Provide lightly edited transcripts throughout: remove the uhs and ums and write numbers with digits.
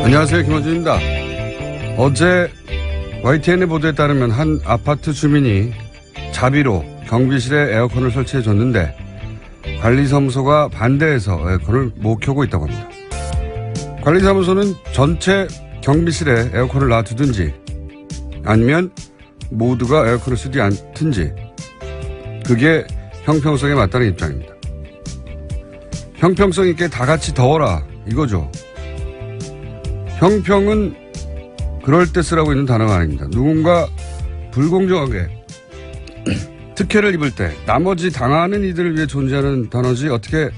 안녕하세요, 김원준입니다. 어제 YTN의 보도에 따르면 한 아파트 주민이 자비로 경비실에 에어컨을 설치해 줬는데 관리사무소가 반대해서 에어컨을 못 켜고 있다고 합니다. 관리사무소는 전체 경비실에 에어컨을 놔두든지 아니면 모두가 에어컨을 쓰지 않든지 그게 형평성에 맞다는 입장입니다. 형평성 있게 다 같이 더워라 이거죠. 형평은 그럴 때 쓰라고 있는 단어가 아닙니다. 누군가 불공정하게 특혜를 입을 때 나머지 당하는 이들을 위해 존재하는 단어지 어떻게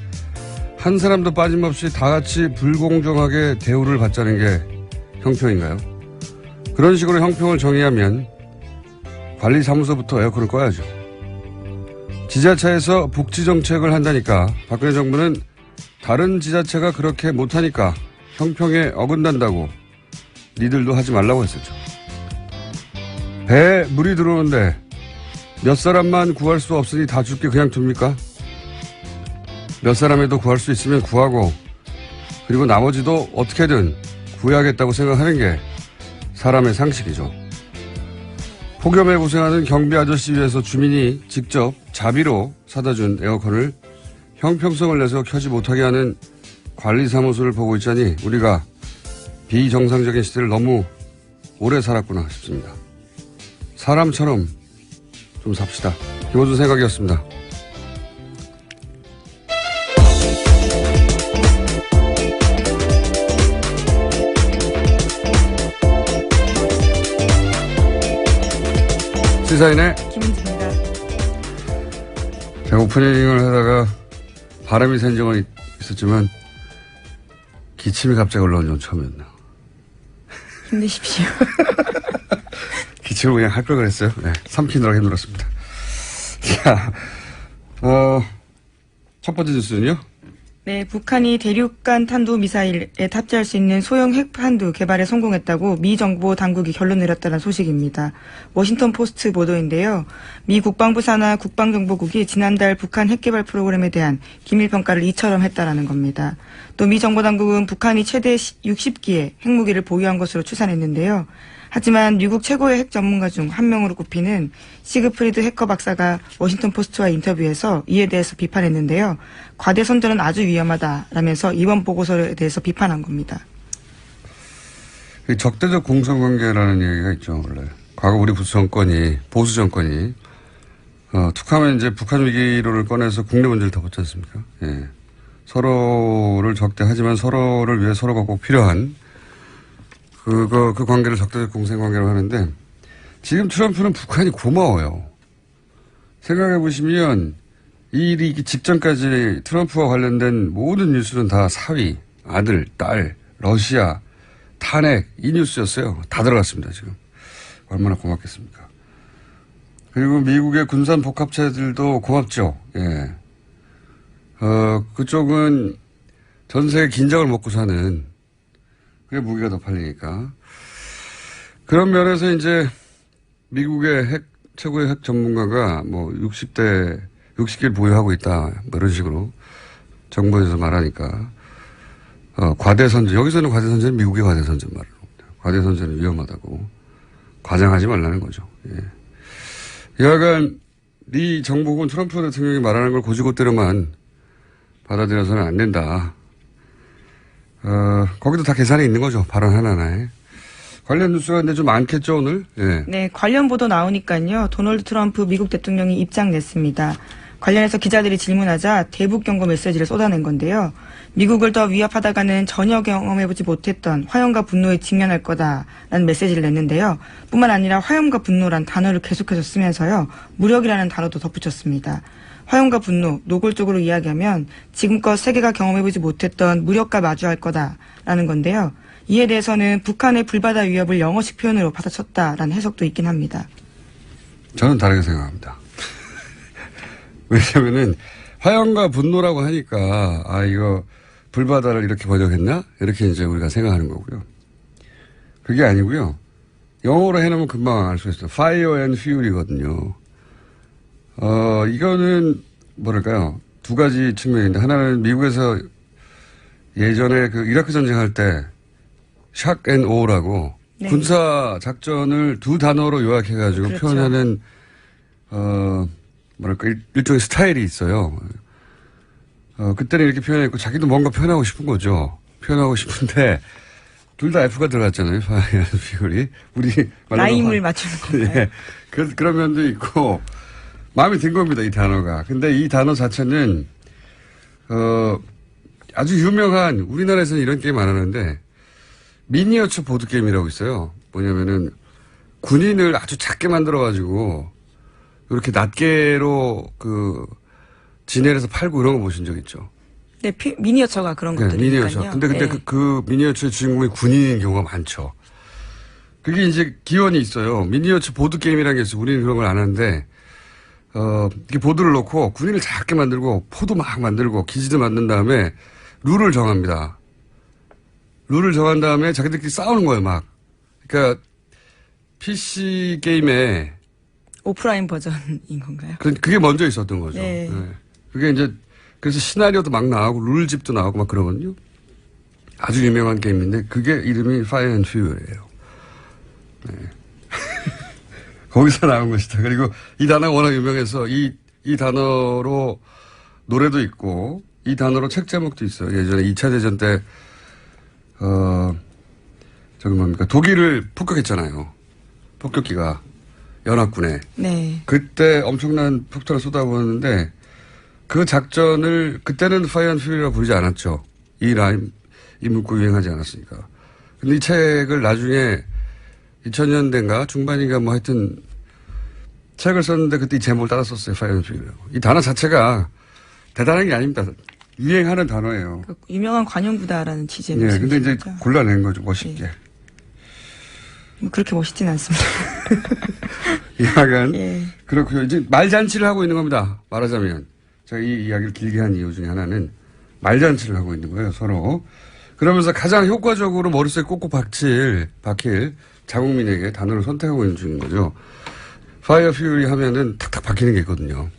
한 사람도 빠짐없이 다 같이 불공정하게 대우를 받자는 게 형평인가요? 그런 식으로 형평을 정의하면 관리사무소부터 에어컨을 꺼야죠. 지자체에서 복지정책을 한다니까 박근혜 정부는 다른 지자체가 그렇게 못하니까 형평에 어긋난다고 니들도 하지 말라고 했었죠. 배에 물이 들어오는데 몇 사람만 구할 수 없으니 다 죽게 그냥 둡니까? 몇 사람에도 구할 수 있으면 구하고 그리고 나머지도 어떻게든 구해야겠다고 생각하는 게 사람의 상식이죠. 폭염에 고생하는 경비 아저씨 위해서 주민이 직접 자비로 사다 준 에어컨을 형평성을 내서 켜지 못하게 하는 관리사무소를 보고 있자니 우리가 비정상적인 시대를 너무 오래 살았구나 싶습니다. 사람처럼 좀 삽시다. 김원준 생각이었습니다. 시사인의 김은지입니다. 제가 오프닝을 하다가 바람이 샌 적은 있었지만 기침이 갑자기 올라온 건 처음이었나. 힘내십시오. 기침을 그냥 할 걸 그랬어요. 네, 삼키느라 힘들었습니다. 자, 첫 번째 뉴스는요? 네, 북한이 대륙간 탄도미사일에 탑재할 수 있는 소형 핵탄두 개발에 성공했다고 미 정보 당국이 결론 내렸다는 소식입니다. 워싱턴 포스트 보도인데요. 미 국방부 산하 국방정보국이 지난달 북한 핵개발 프로그램에 대한 기밀평가를 이처럼 했다라는 겁니다. 또 미 정보당국은 북한이 최대 60기의 핵무기를 보유한 것으로 추산했는데요. 하지만 미국 최고의 핵 전문가 중 한 명으로 꼽히는 시그프리드 해커 박사가 워싱턴 포스트와 인터뷰에서 이에 대해서 비판했는데요. 과대 선전은 아주 위험하다라면서 이번 보고서에 대해서 비판한 겁니다. 적대적 공성관계라는 얘기가 있죠, 원래. 과거 우리 보수 정권이 툭하면 이제 북한 위기를 꺼내서 국내 문제를 덮었지 않습니까? 예. 서로를 적대하지만 서로를 위해 서로가 꼭 필요한 그 관계를 적대적 공생관계로 하는데 지금 트럼프는 북한이 고마워요. 생각해 보시면 이 일이 있기 직전까지 트럼프와 관련된 모든 뉴스는 다 사위, 아들, 딸, 러시아, 탄핵 이 뉴스였어요. 다 들어갔습니다 지금. 얼마나 고맙겠습니까. 그리고 미국의 군산 복합체들도 고맙죠. 예. 그쪽은 전 세계 긴장을 먹고 사는 그게 무기가 더 팔리니까. 그런 면에서 이제 미국의 최고의 핵 전문가가 뭐 60기를 보유하고 있다. 뭐 이런 식으로 정부에서 말하니까. 과대선전. 여기서는 과대선전은 미국의 과대선전 말을 합니다. 과대선전은 위험하다고. 과장하지 말라는 거죠. 예. 여하간 미 정부군 트럼프 대통령이 말하는 걸 고지고대로만 받아들여서는 안 된다. 거기도 다 계산이 있는 거죠. 발언 하나하나에. 관련 뉴스가 근데 좀 많겠죠, 오늘? 예. 네, 관련 보도 나오니까요. 도널드 트럼프 미국 대통령이 입장 냈습니다. 관련해서 기자들이 질문하자 대북 경고 메시지를 쏟아낸 건데요. 미국을 더 위협하다가는 전혀 경험해보지 못했던 화염과 분노에 직면할 거다라는 메시지를 냈는데요. 뿐만 아니라 화염과 분노란 단어를 계속해서 쓰면서요. 무력이라는 단어도 덧붙였습니다. 화염과 분노, 노골적으로 이야기하면 지금껏 세계가 경험해보지 못했던 무력과 마주할 거다라는 건데요. 이에 대해서는 북한의 불바다 위협을 영어식 표현으로 받아쳤다라는 해석도 있긴 합니다. 저는 다르게 생각합니다. 왜냐면은 화염과 분노라고 하니까 이거 불바다를 이렇게 번역했나? 이렇게 이제 우리가 생각하는 거고요. 그게 아니고요. 영어로 해놓으면 금방 알 수 있어요. Fire and Fury거든요. 이거는 뭐랄까요? 두 가지 측면인데 하나는 미국에서 예전에 그 이라크 전쟁할 때 샥앤오라고 네. 군사 작전을 두 단어로 요약해가지고 그렇죠. 표현하는 뭐랄까 일종의 스타일이 있어요. 그때는 이렇게 표현했고 자기도 뭔가 표현하고 싶은 거죠. 표현하고 싶은데 둘 다 F가 들어갔잖아요. 파이어 피글이 우리 라임을 맞추는 건가요? 예. 그런 면도 있고 마음에 든 겁니다. 이 단어가. 근데 이 단어 자체는 아주 유명한 우리나라에서는 이런 게임 안 하는데 미니어처 보드게임이라고 있어요. 뭐냐면은 군인을 아주 작게 만들어가지고 이렇게 낱개로 진열해서 팔고 이런 거 보신 적 있죠? 네, 미니어처가 그런 네, 것들이니까요. 미니어처. 근데 네. 그 미니어처의 주인공이 군인인 경우가 많죠. 그게 이제 기원이 있어요. 미니어처 보드게임이라는 게 있어요. 우리는 그런 걸 안 하는데, 이렇게 보드를 놓고 군인을 작게 만들고 포도 막 만들고 기지도 만든 다음에 룰을 정합니다. 룰을 정한 다음에 자기들끼리 싸우는 거예요, 막. 그러니까 PC 게임에 오프라인 버전인 건가요? 그게 먼저 있었던 거죠. 네. 네. 그게 이제 그래서 시나리오도 막 나오고 룰집도 나오고 막 그러거든요. 아주 유명한 게임인데 그게 이름이 Fire and Fury예요. 네. 거기서 나온 것이다. 그리고 이 단어가 워낙 유명해서 이 단어로 노래도 있고 이 단어로 책 제목도 있어요. 예전에 2차 대전 때 저기 뭡니까 독일을 폭격했잖아요. 폭격기가 연합군에. 네. 그때 엄청난 폭탄을 쏟아부었는데 그 작전을 그때는 파이어 앤 퓨리라고 부르지 않았죠. 이 문구 유행하지 않았으니까. 근데 이 책을 나중에 2000년대인가 중반인가 뭐 하여튼 책을 썼는데 그때 이 제목을 따라 썼어요. 파이어 앤 퓨리라고. 이 단어 자체가 대단한 게 아닙니다. 유행하는 단어예요. 그 유명한 관용구다라는 취지의 네, 근데 이제 말씀이시죠? 골라낸 거죠. 멋있게. 네. 뭐 그렇게 멋있진 않습니다. 약간 예. 그렇고요. 이제 말잔치를 하고 있는 겁니다. 말하자면 제가 이 이야기를 길게 한 이유 중에 하나는 말잔치를 하고 있는 거예요. 서로. 그러면서 가장 효과적으로 머릿속에 꼭꼭 박힐 자국민에게 단어를 선택하고 있는 중인 거죠. 파이어 퓨리 하면은 탁탁 박히는 게 있거든요.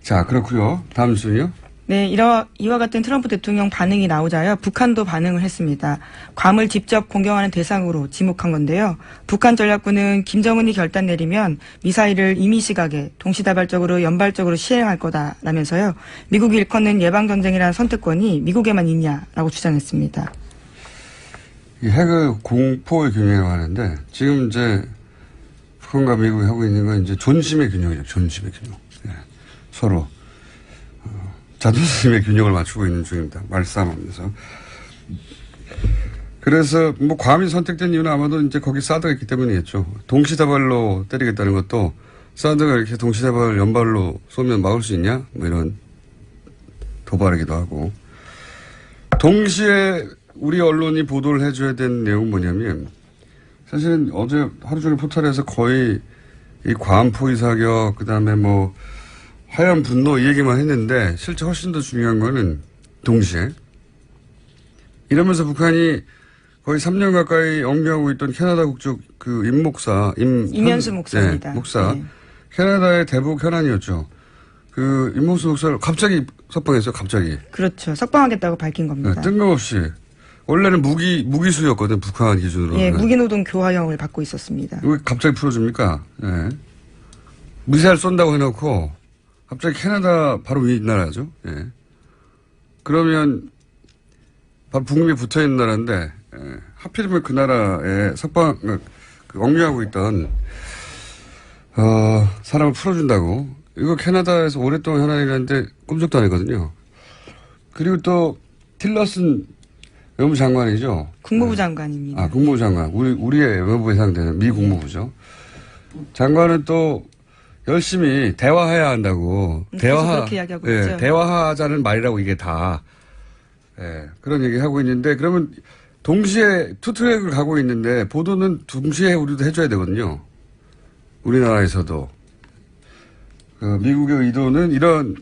자, 그렇고요. 다음 순요. 네, 이와 같은 트럼프 대통령 반응이 나오자요. 북한도 반응을 했습니다. 괌을 직접 공격하는 대상으로 지목한 건데요. 북한 전략군은 김정은이 결단 내리면 미사일을 임의시각에 동시다발적으로 연발적으로 시행할 거다라면서요. 미국이 일컫는 예방전쟁이라는 선택권이 미국에만 있냐라고 주장했습니다. 이 핵의 공포의 균형이라고 하는데 지금 이제 북한과 미국이 하고 있는 건 이제 존심의 균형이죠. 존심의 균형. 예. 서로. 자존심의 균형을 맞추고 있는 중입니다. 말싸움하면서. 그래서 뭐 괌이 선택된 이유는 아마도 이제 거기 사드가 있기 때문이겠죠. 동시다발로 때리겠다는 것도 사드가 이렇게 동시다발 연발로 쏘면 막을 수 있냐? 뭐 이런 도발이기도 하고. 동시에 우리 언론이 보도를 해줘야 되는 내용은 뭐냐면 사실은 어제 하루 종일 포털에서 거의 이 괌 포위 사격 그다음에 뭐 하얀 분노 이 얘기만 했는데 실제 훨씬 더 중요한 거는 동시에 이러면서 북한이 거의 3년 가까이 억류하고 있던 캐나다 국적 그 임현수 목사입니다. 네, 목사. 네. 캐나다의 대북 현안이었죠. 그 임현수 목사를 갑자기 석방했어요. 갑자기. 그렇죠. 석방하겠다고 밝힌 겁니다. 네, 뜬금없이. 원래는 무기수였거든. 북한 기준으로. 예, 무기노동 교화형을 받고 있었습니다. 왜 갑자기 풀어줍니까? 네. 미사일 쏜다고 해놓고 갑자기 캐나다 바로 윗나라죠. 예. 그러면 바로 북미에 붙어있는 나라인데 하필이면 그 나라에 억류하고 있던 사람을 풀어준다고. 이거 캐나다에서 오랫동안 현안이라는데 꿈쩍도 안 했거든요. 그리고 또 틸러슨 외무부 장관이죠. 국무부 장관입니다. 아, 국무부 장관. 우리의 외무부에 해당되는 미 국무부죠. 장관은 또 열심히 대화해야 한다고. 그렇게 이야기하고 있죠. 대화하자는 말이라고 이게 다. 예, 그런 얘기 하고 있는데 그러면 동시에 투트랙을 가고 있는데 보도는 동시에 우리도 해줘야 되거든요. 우리나라에서도. 미국의 의도는 이런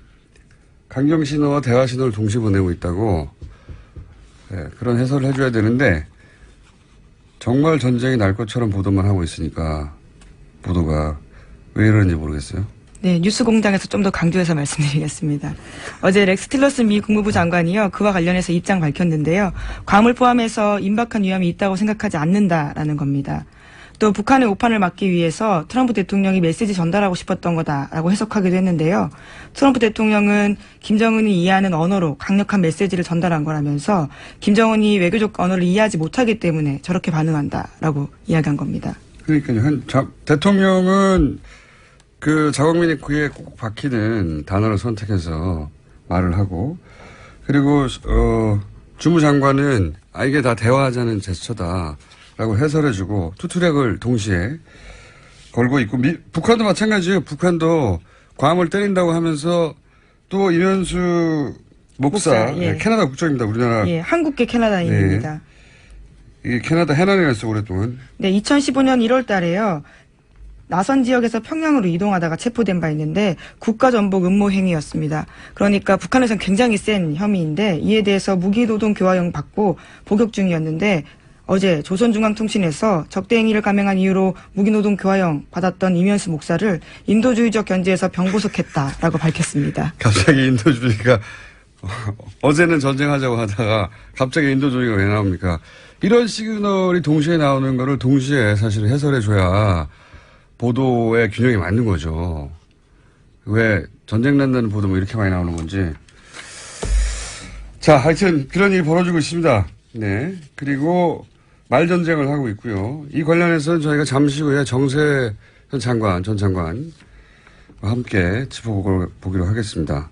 강경 신호와 대화 신호를 동시에 보내고 있다고. 예, 그런 해설을 해줘야 되는데 정말 전쟁이 날 것처럼 보도만 하고 있으니까 보도가 왜 이러는지 모르겠어요. 네, 뉴스공장에서 좀 더 강조해서 말씀드리겠습니다. 어제 렉스 틸러슨 미 국무부 장관이요, 그와 관련해서 입장 밝혔는데요. 괌을 포함해서 임박한 위험이 있다고 생각하지 않는다라는 겁니다. 또 북한의 오판을 막기 위해서 트럼프 대통령이 메시지 전달하고 싶었던 거다라고 해석하기도 했는데요. 트럼프 대통령은 김정은이 이해하는 언어로 강력한 메시지를 전달한 거라면서 김정은이 외교적 언어를 이해하지 못하기 때문에 저렇게 반응한다라고 이야기한 겁니다. 그러니까요. 대통령은 그 자국민이 귀에 꼭 박히는 단어를 선택해서 말을 하고, 그리고 주무장관은 이게 다 대화하자는 제스처다라고 해설해주고 투투력을 동시에 걸고 있고, 북한도 마찬가지예요. 북한도 괌을 때린다고 하면서 또 이면수 목사, 예. 캐나다 국적입니다. 우리나라. 예, 한국계 캐나다인입니다. 이게 캐나다 해난에 갔어 오랫동안. 네, 2015년 1월 달에요. 나선 지역에서 평양으로 이동하다가 체포된 바 있는데 국가전복 음모 행위였습니다. 그러니까 북한에서는 굉장히 센 혐의인데 이에 대해서 무기노동 교화형 받고 복역 중이었는데 어제 조선중앙통신에서 적대 행위를 감행한 이유로 무기노동 교화형 받았던 이면수 목사를 인도주의적 견제에서 병구속했다라고 밝혔습니다. 갑자기 인도주의가 어제는 전쟁하자고 하다가 갑자기 인도주의가 왜 나옵니까? 이런 시그널이 동시에 나오는 거를 동시에 사실 해설해줘야 보도의 균형이 맞는 거죠. 왜 전쟁 난다는 보도 뭐 이렇게 많이 나오는 건지. 자, 하여튼 그런 일이 벌어지고 있습니다. 네. 그리고 말전쟁을 하고 있고요. 이 관련해서는 저희가 잠시 후에 정세현 장관, 전 장관과 함께 짚어보기로 하겠습니다.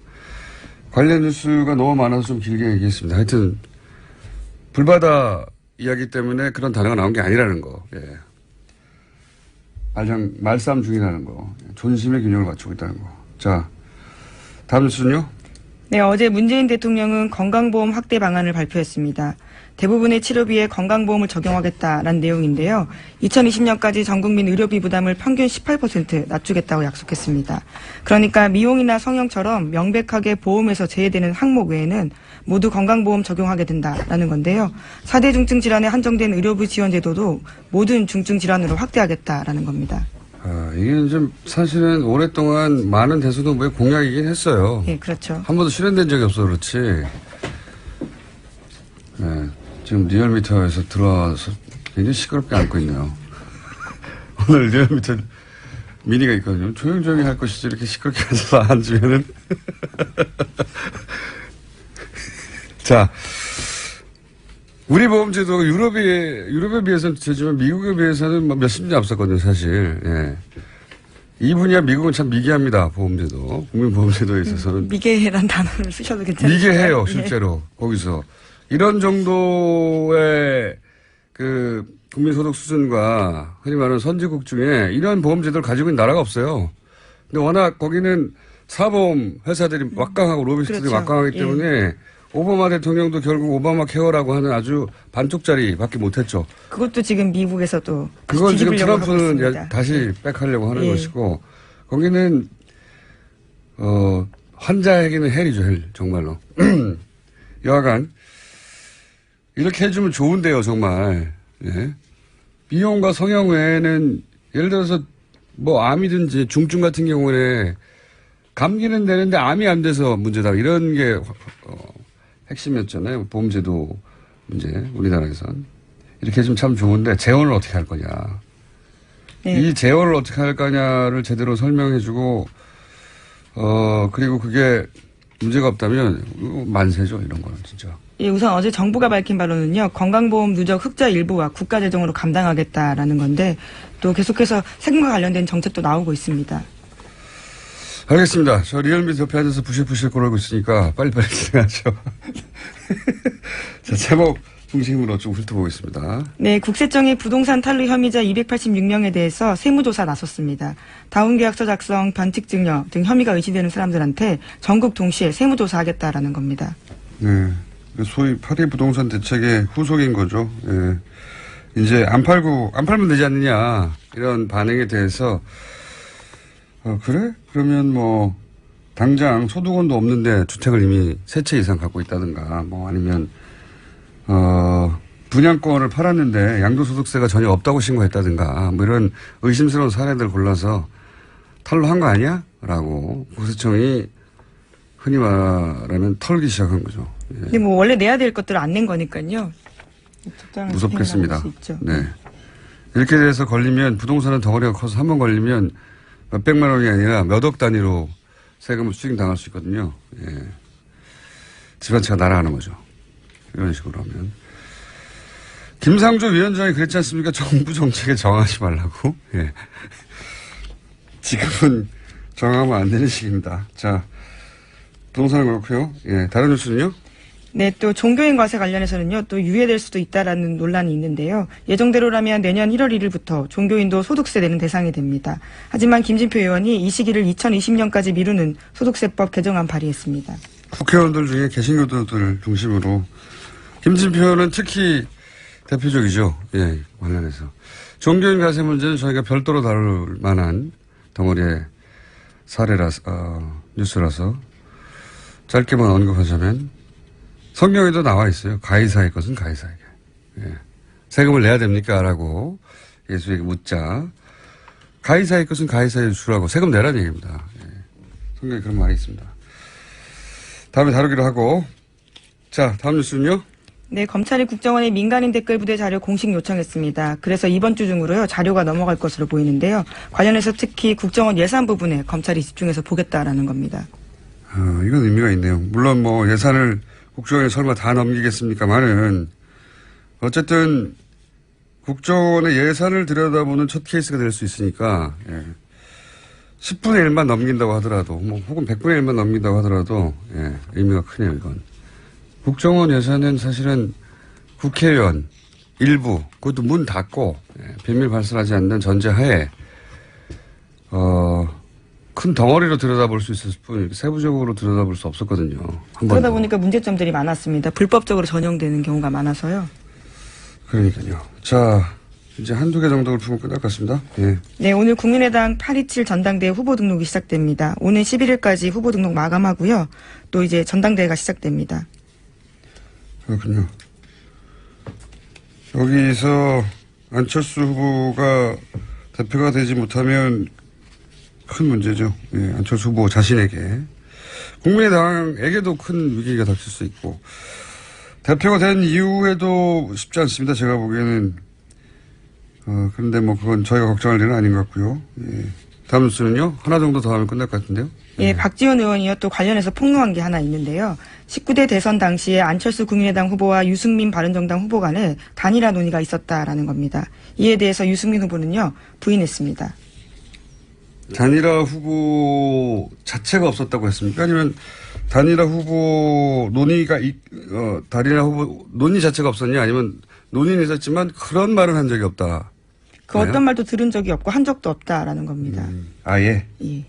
관련 뉴스가 너무 많아서 좀 길게 얘기했습니다. 하여튼 불바다 이야기 때문에 그런 단어가 나온 게 아니라는 거. 예. 말싸움 중이라는 거. 존심의 균형을 맞추고 있다는 거. 자, 다음 뉴스는요? 네, 어제 문재인 대통령은 건강보험 확대 방안을 발표했습니다. 대부분의 치료비에 건강보험을 적용하겠다라는 내용인데요. 2020년까지 전국민 의료비 부담을 평균 18% 낮추겠다고 약속했습니다. 그러니까 미용이나 성형처럼 명백하게 보험에서 제외되는 항목 외에는 모두 건강보험 적용하게 된다라는 건데요. 4대 중증 질환에 한정된 의료비 지원 제도도 모든 중증 질환으로 확대하겠다라는 겁니다. 이게 좀 사실은 오랫동안 많은 대선후보의 공약이긴 했어요. 예, 그렇죠. 한 번도 실현된 적이 없어 그렇지. 네, 지금 리얼미터에서 들어와서 굉장히 시끄럽게 앉고 있네요. 오늘 리얼미터 미니가 있거든요. 조용조용히 할 것이지 이렇게 시끄럽게 앉으면은. 자, 우리 보험제도가 유럽에 비해서는 되지만 미국에 비해서는 뭐 몇십 년 앞섰거든요, 사실. 예. 이 분야 미국은 참 미개합니다, 보험제도. 국민보험제도에 있어서는. 미개란 단어를 쓰셔도 괜찮아요. 미개해요, 실제로. 거기서. 이런 정도의 그 국민소득 수준과 흔히 말하는 선진국 중에 이런 보험제도를 가지고 있는 나라가 없어요. 근데 워낙 거기는 사보험 회사들이 막강하고 로비스트들이 그렇죠. 막강하기 때문에 오바마 대통령도 결국 오바마 케어라고 하는 아주 반쪽짜리밖에 못했죠. 그것도 지금 미국에서도 그건 지금 뒤집으려고 하고 트럼프는 있습니다. 다시 백하려고 하는 것이고 거기는 환자에게는 헬이죠, 헬 정말로. 여하간 이렇게 해주면 좋은데요, 정말. 예. 미용과 성형 외에는 예를 들어서 뭐 암이든지 중증 같은 경우에 감기는 되는데 암이 안 돼서 문제다 이런 게 핵심이었잖아요. 보험제도 문제 우리나라에선. 이렇게 해주면 참 좋은데 재원을 어떻게 할 거냐. 네. 이 재원을 어떻게 할 거냐를 제대로 설명해주고 그리고 그게 문제가 없다면 만세죠. 이런 거는 진짜. 예, 우선 어제 정부가 밝힌 바로는요. 건강보험 누적 흑자 일부와 국가재정으로 감당하겠다라는 건데 또 계속해서 세금과 관련된 정책도 나오고 있습니다. 알겠습니다. 저 리얼미터 옆에 앉아서 부실부실 거리고 있으니까 빨리빨리 진행하죠. 자, 제목 중심으로 좀 훑어보겠습니다. 네, 국세청이 부동산 탈루 혐의자 286명에 대해서 세무조사 나섰습니다. 다운계약서 작성, 변칙증여 등 혐의가 의심되는 사람들한테 전국 동시에 세무조사하겠다라는 겁니다. 네, 소위 파리 부동산 대책의 후속인 거죠. 예. 이제 안 팔면 되지 않느냐 이런 반응에 대해서 그래? 그러면 뭐 당장 소득원도 없는데 주택을 이미 3채 이상 갖고 있다든가 뭐 아니면 분양권을 팔았는데 양도소득세가 전혀 없다고 신고했다든가 뭐 이런 의심스러운 사례들 골라서 탈루한 거 아니야? 라고 국세청이 흔히 말하는 털기 시작한 거죠. 예. 근데 뭐 원래 내야 될 것들을 안 낸 거니까요. 무섭겠습니다. 수 있죠. 네. 이렇게 돼서 걸리면 부동산은 덩어리가 커서 한 번 걸리면 몇백만 원이 아니라 몇 억 단위로 세금을 수익당할 수 있거든요. 예. 집 한 채가 날아가는 거죠. 이런 식으로 하면. 김상조 위원장이 그랬지 않습니까? 정부 정책에 정하지 말라고. 예. 지금은 정하면 안 되는 시기입니다. 자, 부동산은 그렇고요. 예. 다른 뉴스는요? 네, 또 종교인 과세 관련해서는요, 또 유예될 수도 있다라는 논란이 있는데요. 예정대로라면 내년 1월 1일부터 종교인도 소득세 내는 대상이 됩니다. 하지만 김진표 의원이 이 시기를 2020년까지 미루는 소득세법 개정안 발의했습니다. 국회의원들 중에 개신교도들 중심으로 김진표는 특히 대표적이죠. 예, 관련해서. 종교인 과세 문제는 저희가 별도로 다룰 만한 덩어리의 뉴스라서 짧게만 언급하자면 성경에도 나와 있어요. 가이사의 것은 가이사에게. 예. 세금을 내야 됩니까? 라고 예수에게 묻자. 가이사의 것은 가이사에게 주라고 세금 내라는 얘기입니다. 예. 성경에 그런 말이 있습니다. 다음에 다루기로 하고. 자, 다음 뉴스는요? 네, 검찰이 국정원의 민간인 댓글 부대 자료 공식 요청했습니다. 그래서 이번 주 중으로요, 자료가 넘어갈 것으로 보이는데요. 관련해서 특히 국정원 예산 부분에 검찰이 집중해서 보겠다라는 겁니다. 이건 의미가 있네요. 물론 뭐 예산을 국정원에 설마 다 넘기겠습니까만은 어쨌든 국정원의 예산을 들여다보는 첫 케이스가 될 수 있으니까 10분의 1만 넘긴다고 하더라도 뭐 혹은 100분의 1만 넘긴다고 하더라도 의미가 크네요. 이건. 국정원 예산은 사실은 국회의원 일부 그것도 문 닫고 비밀 발설하지 않는 전제하에 큰 덩어리로 들여다볼 수 있었을 뿐 세부적으로 들여다볼 수 없었거든요. 그러다 보니까 문제점들이 많았습니다. 불법적으로 전용되는 경우가 많아서요. 그러니까요. 자, 이제 한두 개 정도를 풀면 끝날 것 같습니다. 예. 네, 오늘 국민의당 827 전당대회 후보 등록이 시작됩니다. 오늘 11일까지 후보 등록 마감하고요. 또 이제 전당대회가 시작됩니다. 그렇군요. 여기서 안철수 후보가 대표가 되지 못하면 큰 문제죠. 예, 안철수 후보 자신에게. 국민의당에게도 큰 위기가 닥칠 수 있고. 대표가 된 이후에도 쉽지 않습니다. 제가 보기에는. 그런데 뭐 그건 저희가 걱정할 일은 아닌 것 같고요. 예. 다음 뉴스는요. 하나 정도 더 하면 끝날 것 같은데요. 예, 박지원 의원이요. 또 관련해서 폭로한 게 하나 있는데요. 19대 대선 당시에 안철수 국민의당 후보와 유승민 바른정당 후보 간에 단일화 논의가 있었다라는 겁니다. 이에 대해서 유승민 후보는요. 부인했습니다. 단일화 후보 자체가 없었다고 했습니까? 아니면 단일화 후보 단일화 후보 논의 자체가 없었냐? 아니면 논의는 있었지만 그런 말은 한 적이 없다. 그 어떤 말도 들은 적이 없고 한 적도 없다라는 겁니다. 아예? 예.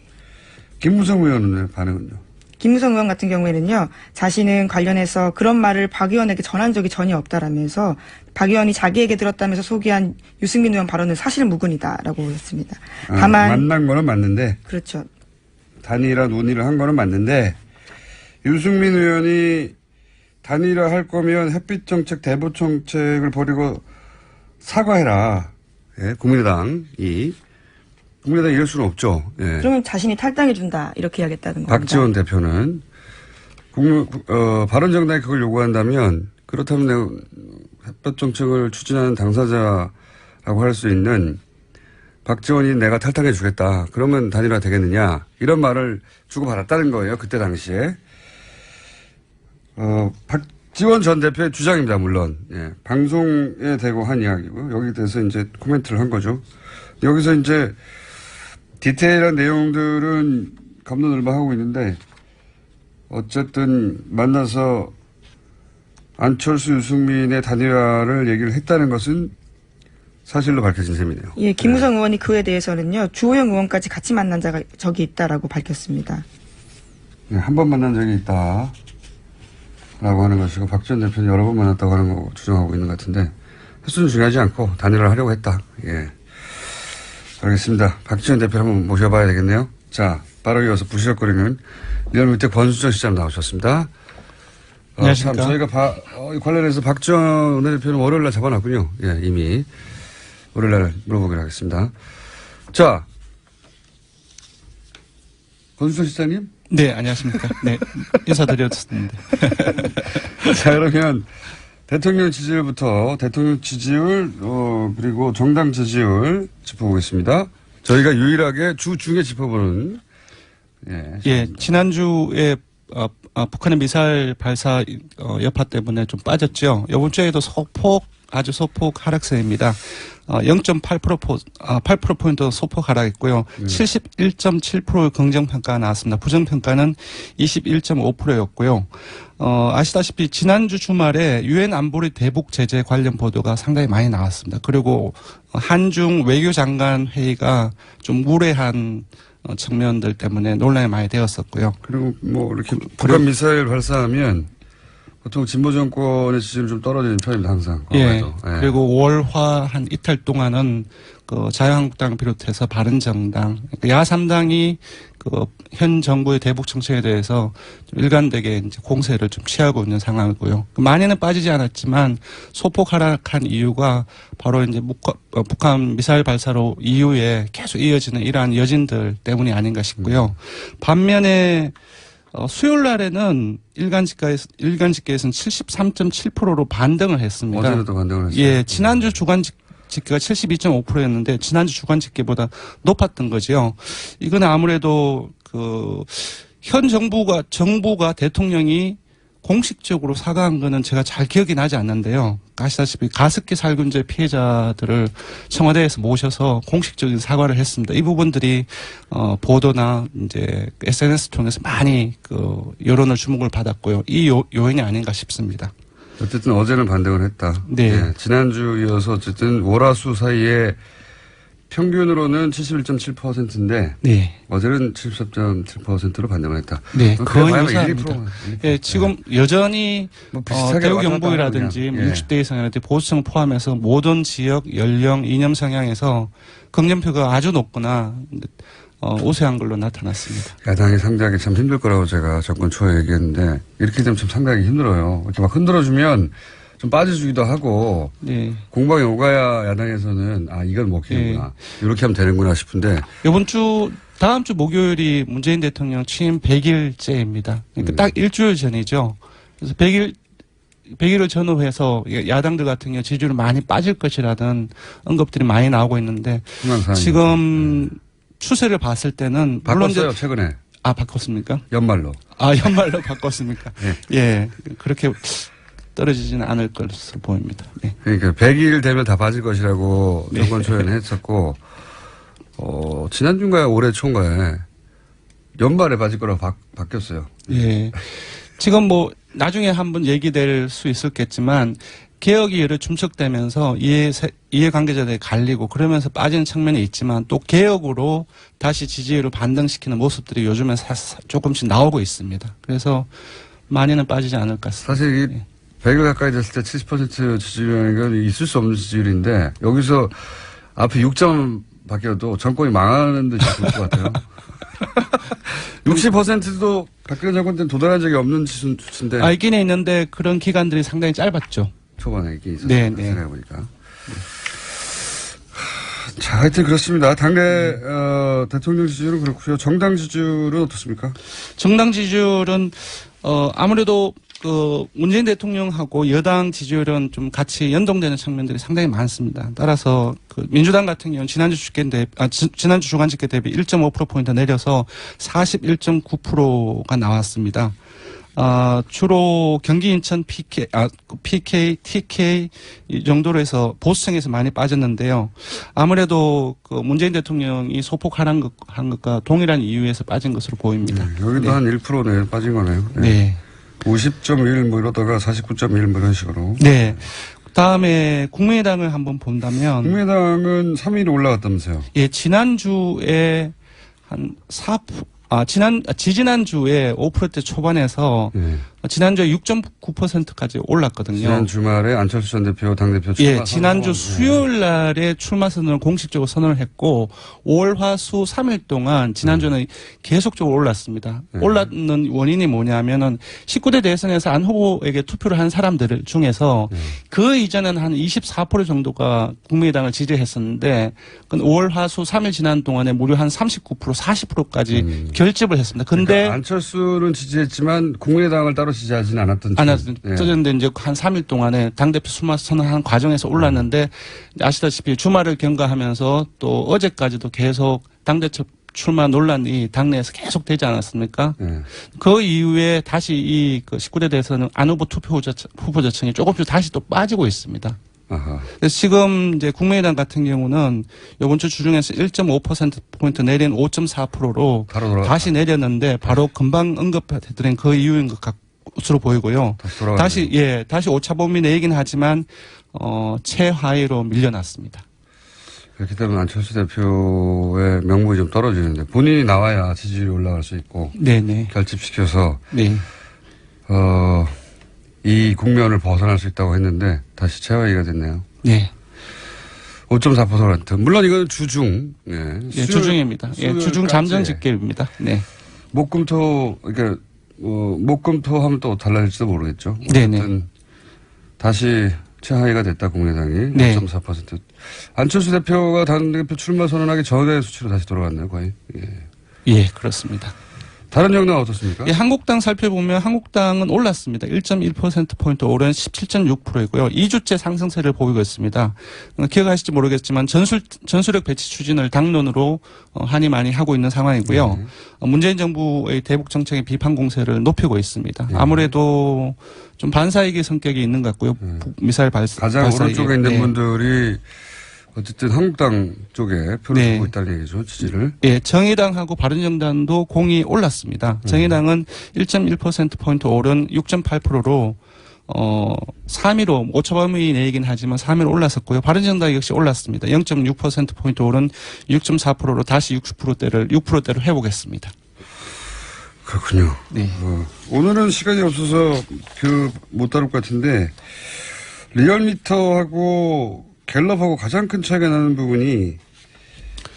김무성 의원은 반응은요? 김무성 의원 같은 경우에는요, 자신은 관련해서 그런 말을 박 의원에게 전한 적이 전혀 없다라면서 박 의원이 자기에게 들었다면서 소개한 유승민 의원 발언은 사실무근이다라고 했습니다. 다만 만난 거는 맞는데 그렇죠. 단일화 논의를 한 거는 맞는데 유승민 의원이 단일화 할 거면 햇빛 정책, 대북 정책을 버리고 사과해라. 예, 국민의당 이럴 수는 없죠. 예. 그러면 자신이 탈당해준다 이렇게 해야겠다는 겁니다. 박지원 대표는 바른정당이 그걸 요구한다면 그렇다면 내가 햇볕 정책을 추진하는 당사자라고 할 수 있는 박지원이 내가 탈당해 주겠다. 그러면 단일화 되겠느냐. 이런 말을 주고받았다는 거예요. 그때 당시에. 박지원 전 대표의 주장입니다. 물론. 예. 방송에 대고 한 이야기고요. 여기에 대해서 이제 코멘트를 한 거죠. 여기서 이제 디테일한 내용들은 갑론을박하고 있는데 어쨌든 만나서 안철수 유승민의 단일화를 얘기를 했다는 것은 사실로 밝혀진 셈이네요. 예, 김무성 의원이 그에 대해서는요, 주호영 의원까지 같이 만난 적이 있다라고 밝혔습니다. 네, 한 번 만난 적이 있다라고 하는 것이고 박지원 대표는 여러 번 만났다고 하는 거 주장하고 있는 것 같은데 횟수는 중요하지 않고 단일화를 하려고 했다. 예. 알겠습니다. 박지원 대표 한번 모셔봐야 되겠네요. 자, 바로 이어서 부시럭거리는 리얼미터 권수정 시장 나오셨습니다. 안녕하십니까. 참 저희가 관련해서 박지원 대표는 월요일날 잡아놨군요. 예, 이미 월요일날 물어보기로 하겠습니다. 자, 권수정 실장님? 네, 안녕하십니까. 네, 인사드렸습니다. 자, 그러면 대통령 지지율부터 대통령 지지율, 그리고 정당 지지율 짚어보겠습니다. 저희가 유일하게 주 중에 짚어보는, 예, 지난주에, 북한의 미사일 발사, 여파 때문에 좀 빠졌죠. 이번 주에도 아주 소폭 하락세입니다. 8%포인트 소폭 하락했고요. 71.7%의 긍정평가가 나왔습니다. 부정평가는 21.5%였고요. 아시다시피 지난주 주말에 유엔 안보리 대북 제재 관련 보도가 상당히 많이 나왔습니다. 그리고 한중 외교장관 회의가 좀 무례한 측면들 때문에 논란이 많이 되었었고요. 그리고 뭐 이렇게 북한 미사일 발사하면 보통 진보 정권의 지지율이 좀 떨어지는 편입니다, 항상. 예. 그리고 월화 한 이틀 동안은 그 자유한국당 비롯해서 바른정당, 야3당이 그 현 정부의 대북 정책에 대해서 좀 일관되게 이제 공세를 좀 취하고 있는 상황이고요. 많이는 빠지지 않았지만 소폭 하락한 이유가 바로 이제 북한 미사일 발사로 이후에 계속 이어지는 이러한 여진들 때문이 아닌가 싶고요. 반면에 수요일 날에는 일간 집계에서는 73.7%로 반등을 했습니다. 어제도 반등을 했어요. 예, 지난주 주간 집계가 72.5%였는데 지난주 주간 집계보다 높았던 거죠. 이건 아무래도 현 정부가 대통령이 공식적으로 사과한 거는 제가 잘 기억이 나지 않는데요. 아시다시피 가습기 살균제 피해자들을 청와대에서 모셔서 공식적인 사과를 했습니다. 이 부분들이 보도나 이제 SNS 통해서 많이 여론의 주목을 받았고요. 이 요인이 아닌가 싶습니다. 어쨌든 어제는 반등을 했다. 네. 예, 지난주 이어서 어쨌든 월화수 사이에 평균으로는 71.7%인데 네. 어제는 73.7%로 반등을 했다. 네, 거의 유사합니다. 예, 지금 여전히 뭐 비슷하게 대우경북이라든지 60대 이상이라든지 보수층 포함해서 모든 지역, 연령, 이념 성향에서 긍정표가 아주 높거나 우세한 걸로 나타났습니다. 야당이 상대하기 참 힘들 거라고 제가 정권 초에 얘기했는데 이렇게 되면 참 상대하기 힘들어요. 이렇게 막 흔들어주면 좀 빠져주기도 하고 네. 공방이 오가야 야당에서는 이건 먹히는구나. 이렇게 하면 되는구나 싶은데 다음 주 목요일이 문재인 대통령 취임 100일째입니다. 그러니까 딱 일주일 전이죠. 그래서 100일을 전후해서 야당들 같은 경우 지지율이 많이 빠질 것이라는 언급들이 많이 나오고 있는데 지금 추세를 봤을 때는 바꿨어요 최근에. 바꿨습니까? 연말로. 연말로 바꿨습니까? 네. 예, 그렇게 떨어지지는 않을 것으로 보입니다. 네. 그러니까 100일 되면 다 빠질 것이라고 정권 초에는 했었고 지난주인가에 올해 초인가에 연말에 빠질 거라고 바뀌었어요. 예. 지금 뭐 나중에 한번 얘기될 수 있었겠지만 개혁이 여러 춤척되면서 이해관계자들이 갈리고 그러면서 빠지는 측면이 있지만 또 개혁으로 다시 지지율을 반등시키는 모습들이 요즘에 조금씩 나오고 있습니다. 그래서 많이는 빠지지 않을 것 같습니다. 사실 이 100일 가까이 됐을 때 70% 지지율이라는 건 있을 수 없는 지지율인데 여기서 앞에 6점 바뀌어도 정권이 망하는 듯이 보일 것 같아요. 60%도 박근혜 정권 때는 도달한 적이 없는 수치인데. 있긴 있는데 그런 기간들이 상당히 짧았죠. 초반에 이게 있었어요. 네. 생각해보니까. 자, 하여튼 그렇습니다. 당내 대통령 지지율은 그렇고요. 정당 지지율은 어떻습니까? 정당 지지율은 아무래도 문재인 대통령하고 여당 지지율은 좀 같이 연동되는 측면들이 상당히 많습니다. 따라서 민주당 같은 경우는 지난주 주간 집계 대비 1.5%포인트 내려서 41.9%가 나왔습니다. 주로 경기 인천 PK, TK 이 정도로 해서 보수층에서 많이 빠졌는데요. 아무래도 문재인 대통령이 소폭 하락한 것과 동일한 이유에서 빠진 것으로 보입니다. 여기도 한 1% 빠진 거네요. 네. 50.1 뭐 이러다가 49.1 뭐 이런 식으로. 네. 그다음에 국민의당을 한번 본다면 국민의당은 3위로 올라갔다면서요. 예, 지난주에 한 지지난주에 5%대 초반에서 지난주에 6.9%까지 올랐거든요. 지난 주말에 안철수 전 대표 당대표 출마 예, 지난주 수요일 날에 출마 선언을 공식적으로 선언을 했고 5월 화수 3일 동안 지난주는 계속적으로 올랐습니다. 올랐는 원인이 뭐냐면은 19대 대선에서 안 후보에게 투표를 한 사람들 중에서 그 이전에는 한 24% 정도가 국민의당을 지지했었는데 5월 화수 3일 지난 동안에 무려 한 39%, 40%까지 결집을 했습니다. 근데 그러니까 안철수는 지지했지만 국민의당을 따로 지지하지는 않았던 그런데 이제 한 3일 동안에 당대표 출마 선언하는 과정에서 올랐는데 아시다시피 주말을 경과하면서 또 어제까지도 계속 당대표 출마 논란이 당내에서 계속 되지 않았습니까? 그 이후에 다시 이 19대 대선은 안 후보 투표 후보자층이 조금씩 다시 또 빠지고 있습니다. 아하. 그래서 지금 이제 국민의당 같은 경우는 이번 주 주중에서 1.5%포인트 내린 5.4%로 다시 내렸는데 바로 금방 언급해드린 그 이유인 것 것으로 보이고요. 다시 오차 범위 내이긴 하지만 최하위로 밀려났습니다. 그렇기 때문에 안철수 대표의 명분이 좀 떨어지는데 본인이 나와야 지지율이 올라갈 수 있고 네네. 결집시켜서 네. 이 국면을 벗어날 수 있다고 했는데 다시 최하위가 됐네요. 네. 5.4%. 물론 이건 주중. 예. 주중입니다. 주중 잠정 집계입니다. 네. 목금토 그러니까 목금토 하면 또 달라질지도 모르겠죠. 네네. 다시 최하위가 됐다 국민의당이. 네. 5.4%. 안철수 대표가 당대표 출마 선언하기 전의 수치로 다시 돌아갔네요. 거의. 예, 그렇습니다. 다른 정당은 어떻습니까? 예, 한국당 살펴보면 한국당은 올랐습니다. 1.1%포인트 오른 17.6%이고요. 2주째 상승세를 보이고 있습니다. 기억하실지 모르겠지만 전술핵 배치 추진을 당론으로 한이 많이 하고 있는 상황이고요. 문재인 정부의 대북 정책의 비판 공세를 높이고 있습니다. 아무래도 좀 반사이기 성격이 있는 것 같고요. 미사일 가장 오른쪽에 있는 분들이 어쨌든 한국당 쪽에 표를 두고 있다는 얘기죠. 지지를. 예, 정의당하고 바른정당도 공이 올랐습니다. 정의당은 1.1%포인트 오른 6.8%로 3위로 오차범위 내이긴 하지만 3위로 올랐었고요. 바른정당 역시 올랐습니다. 0.6%포인트 오른 6.4%로 다시 6%대를 회복했습니다. 그렇군요. 네. 오늘은 시간이 없어서 못 다룰 것 같은데 리얼미터하고 갤럽하고 가장 큰 차이가 나는 부분이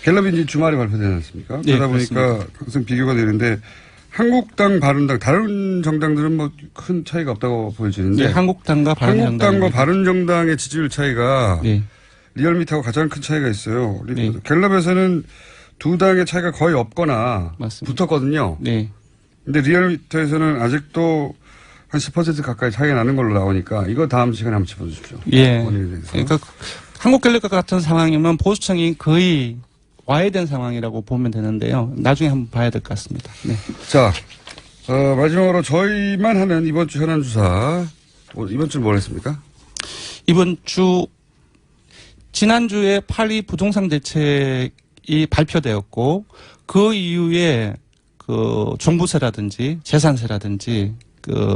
갤럽이 이제 주말에 발표되지 않습니까? 네, 그러다 보니까 그렇습니다. 항상 비교가 되는데 바른당, 다른 정당들은 뭐 큰 차이가 없다고 보여지는데 네, 한국당과 바른정당의 지지율 차이가 네. 리얼미터하고 가장 큰 차이가 있어요. 네. 갤럽에서는 두 당의 차이가 거의 없거나 맞습니다. 붙었거든요. 네. 근데 리얼미터에서는 아직도 한 10% 가까이 차이가 나는 걸로 나오니까 이거 다음 시간에 한번 짚어주십시오. 예. 원인에 대해서. 그러니까 한국갤럽과 같은 상황이면 보수층이 거의 와해된 상황이라고 보면 되는데요. 나중에 한번 봐야 될 것 같습니다. 네. 자, 마지막으로 저희만 하는 이번 주 현안 조사. 이번 주는 뭘 했습니까? 이번 주 지난주에 8.2 부동산 대책이 발표되었고 그 이후에 종부세라든지 재산세라든지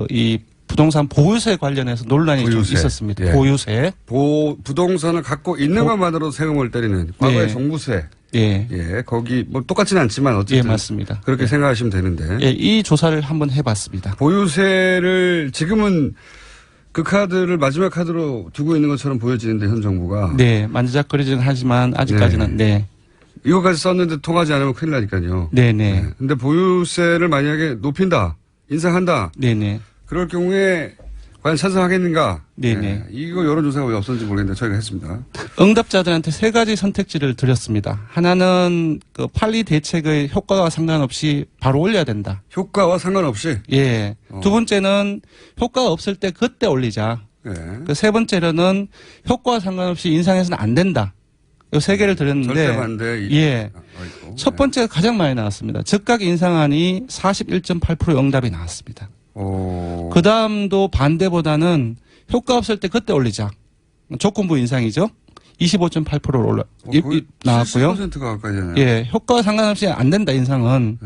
이 부동산 보유세 관련해서 논란이 좀 있었습니다. 예. 보유세. 부동산을 갖고 있는 것만으로 세금을 때리는 과거의 종부세. 예. 예. 거기 뭐 똑같지는 않지만 어쨌든. 예, 맞습니다. 그렇게 생각하시면 되는데. 예, 이 조사를 한번 해봤습니다. 보유세를 지금은 그 카드를 마지막 카드로 두고 있는 것처럼 보여지는데 현 정부가. 네. 만지작거리지는 하지만 아직까지는 네. 이거까지 썼는데 통하지 않으면 큰일 나니까요. 네네. 네. 근데 보유세를 만약에 높인다, 인상한다. 네네. 그럴 경우에 과연 찬성하겠는가? 네네. 네. 이거 여론조사가 왜 없었는지 모르겠는데 저희가 했습니다. 응답자들한테 세 가지 선택지를 드렸습니다. 하나는 8.2 대책의 효과와 상관없이 바로 올려야 된다. 효과와 상관없이? 예. 두 번째는 효과가 없을 때 그때 올리자. 네. 세 번째로는 효과와 상관없이 인상해서는 안 된다. 이 세 개를 드렸는데. 절대 반대. 예. 첫 번째가 가장 많이 나왔습니다. 즉각 인상안이 41.8% 응답이 나왔습니다. 그 다음도 반대보다는 효과 없을 때 그때 올리자. 조건부 인상이죠. 25.8%로 나왔고요. 70%가 가까이 되네요. 예. 효과와 상관없이 안 된다 인상은.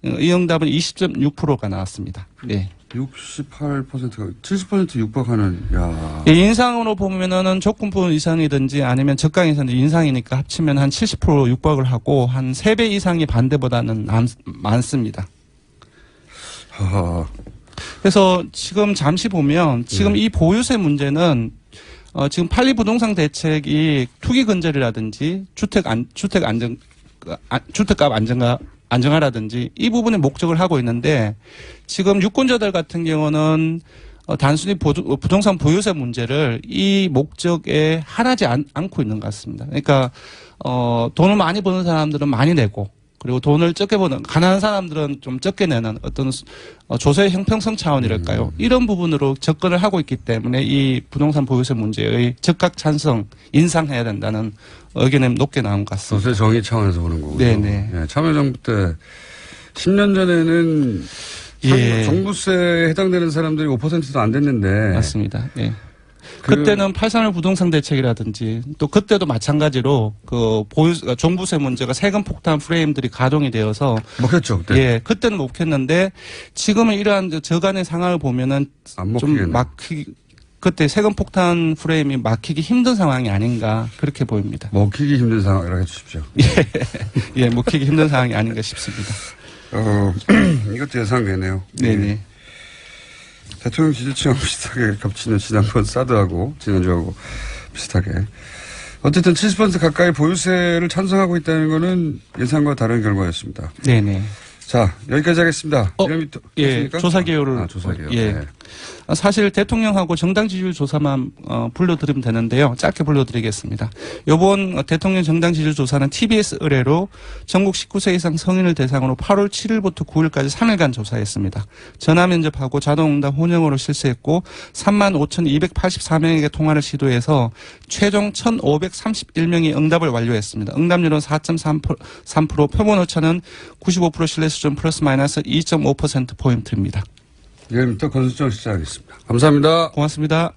이 응답은 20.6%가 나왔습니다. 네. 68%가 70% 육박하는. 야. 예, 인상으로 보면은 조건부 이상이든지 아니면 적각 인상이든지 인상이니까 합치면 한 70% 육박을 하고 한 3배 이상이 반대보다는 많습니다. 그래서 지금 잠시 보면 지금 이 보유세 문제는 지금 판리 부동산 대책이 투기 근절이라든지 주택값 안정화라든지 이 부분에 목적을 하고 있는데 지금 유권자들 같은 경우는 단순히 부동산 보유세 문제를 이 목적에 하나지 않고 있는 것 같습니다. 그러니까 돈을 많이 버는 사람들은 많이 내고 그리고 돈을 적게 버는 가난한 사람들은 좀 적게 내는 어떤 조세의 형평성 차원이랄까요. 이런 부분으로 접근을 하고 있기 때문에 이 부동산 보유세 문제의 적극 찬성 인상해야 된다는 의견이 높게 나온 것 같습니다. 조세 정의 차원에서 보는 거고요. 네네. 예, 참여정부 때 10년 전에는 예. 종부세에 해당되는 사람들이 5%도 안 됐는데. 맞습니다. 예. 그때는 831 부동산 대책이라든지 또 그때도 마찬가지로 그 종부세 문제가 세금 폭탄 프레임들이 가동이 되어서 먹혔죠 그때. 예, 그때는 먹혔는데 지금은 이러한 저간의 상황을 보면은 안 좀 먹히겠네. 그때 세금 폭탄 프레임이 막히기 힘든 상황이 아닌가 그렇게 보입니다. 먹히기 힘든 상황이라고 해주십시오. 예, 먹히기 힘든 상황이 아닌가 싶습니다. 이것도 예상되네요. 네네. 대통령 지지층하고 비슷하게 겹치는 지난번 사드하고 지난주하고 비슷하게. 어쨌든 70% 가까이 보유세를 찬성하고 있다는 것은 예상과 다른 결과였습니다. 네네. 자, 여기까지 하겠습니다. 이름이 예, 됐습니까? 조사 개요를. 조사 개요. 예. 네. 사실 대통령하고 정당 지지율 조사만 불러드리면 되는데요. 짧게 불러드리겠습니다. 이번 대통령 정당 지지율 조사는 TBS 의뢰로 전국 19세 이상 성인을 대상으로 8월 7일부터 9일까지 3일간 조사했습니다. 전화 면접하고 자동응답 혼영으로 실시했고 35,284명에게 통화를 시도해서 최종 1,531명이 응답을 완료했습니다. 응답률은 4.3%, 표본 오차는 95% 신뢰 수준 플러스 마이너스 2.5%포인트입니다. 지금부터 건설적으로 시작하겠습니다. 감사합니다. 고맙습니다.